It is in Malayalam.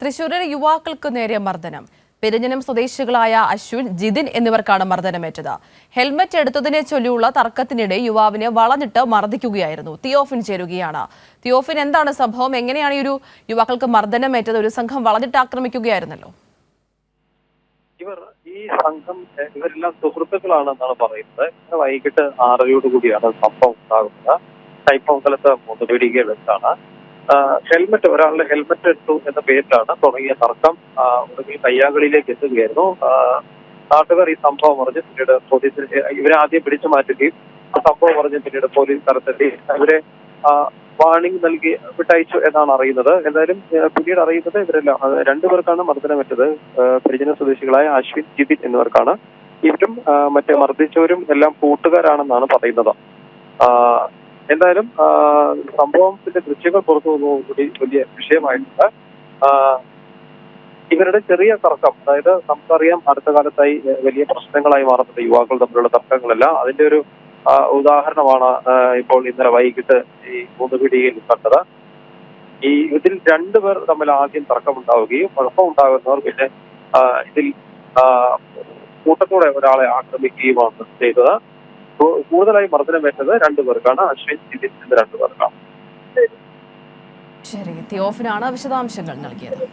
തൃശൂരിൽ യുവാക്കൾക്ക് നേരെ മർദ്ദനം. പെരിഞ്ഞനം സ്വദേശികളായ അശ്വിൻ, ജിതിൻ എന്നിവർക്കാണ് മർദ്ദനമേറ്റത്. ഹെൽമറ്റ് എടുത്തതിനെ ചൊല്ലിയുള്ള തർക്കത്തിനിടെ യുവാവിനെ വളഞ്ഞിട്ട് മർദ്ദിക്കുകയായിരുന്നു. തിയോഫിൻ ചേരുകയാണ്. തിയോഫിൻ, എന്താണ് സംഭവം? എങ്ങനെയാണ് ഈ ഒരു യുവാക്കൾക്ക് മർദ്ദനമേറ്റത്? ഒരു സംഘം വളഞ്ഞിട്ട് ആക്രമിക്കുകയായിരുന്നല്ലോ. ഈ സംഘം ഇവരെല്ലാം സുഹൃത്തുക്കളാണെന്നാണ് പറയുന്നത്. വൈകിട്ട് 6:30 കൂടിയാണ് സംഭവം ഉണ്ടാകുന്നത്. കൈപ്പമംഗലത്ത് മുതുപിടികയിൽ വെച്ചാണ്. ഒരാളുടെ ഹെൽമറ്റ് എടുത്തു എന്ന പേരിലാണ് തുടങ്ങിയ തർക്കം ഒടുവിൽ കയ്യാങ്കളിയിലേക്ക് എത്തുകയായിരുന്നു. നാട്ടുകാർ ഈ സംഭവം പറഞ്ഞ് പിന്നീട് പോലീസിന് ഇവരെ ആദ്യം പിടിച്ചു മാറ്റുകയും സംഭവം പറഞ്ഞ് പിന്നീട് പോലീസ് സ്ഥലത്തെത്തി ഇവരെ വാർണിംഗ് നൽകി വിട്ടയച്ചു എന്നാണ് അറിയുന്നത്. എന്തായാലും പിന്നീട് അറിയുന്നത് ഇവരെല്ലാം രണ്ടുപേർക്കാണ് മർദ്ദനമേറ്റത്. പരിചന സ്വദേശികളായ അശ്വിൻ, ജിതിൻ എന്നിവർക്കാണ്. ഇവരും മറ്റേ മർദ്ദിച്ചവരും എല്ലാം കൂട്ടുകാരാണെന്നാണ് പറയുന്നത്. എന്തായാലും സംഭവത്തിന്റെ ദൃശ്യങ്ങൾ പുറത്തു വന്നതോടുകൂടി വലിയ വിഷയമായിട്ടുണ്ട്. ഇവരുടെ ചെറിയ തർക്കം, അതായത് നമുക്കറിയാം അടുത്ത കാലത്തായി വലിയ പ്രശ്നങ്ങളായി മാറുന്നത് യുവാക്കൾ തമ്മിലുള്ള തർക്കങ്ങളല്ല. അതിന്റെ ഒരു ഉദാഹരണമാണ് ഇപ്പോൾ ഇന്നലെ വൈകിട്ട് ഈ മുതുപിടിയിൽ കണ്ടത്. ഇതിൽ രണ്ടുപേർ തമ്മിൽ ആദ്യം തർക്കമുണ്ടാവുകയും കുഴപ്പമുണ്ടാകുന്നവർ പിന്നെ ഇതിൽ കൂട്ടത്തോടെ ഒരാളെ ആക്രമിക്കുകയുമാണ് ചെയ്തത്. കൂടുതലായി മർദ്ദനമേറ്റത് രണ്ടുപേർക്കാണ്. അശ്വിൻ, ജിതിൻ എന്ന രണ്ടുപേർക്കാണ്. ശരി, തിയോഫിനാണ് വിശദാംശങ്ങൾ നൽകിയത്.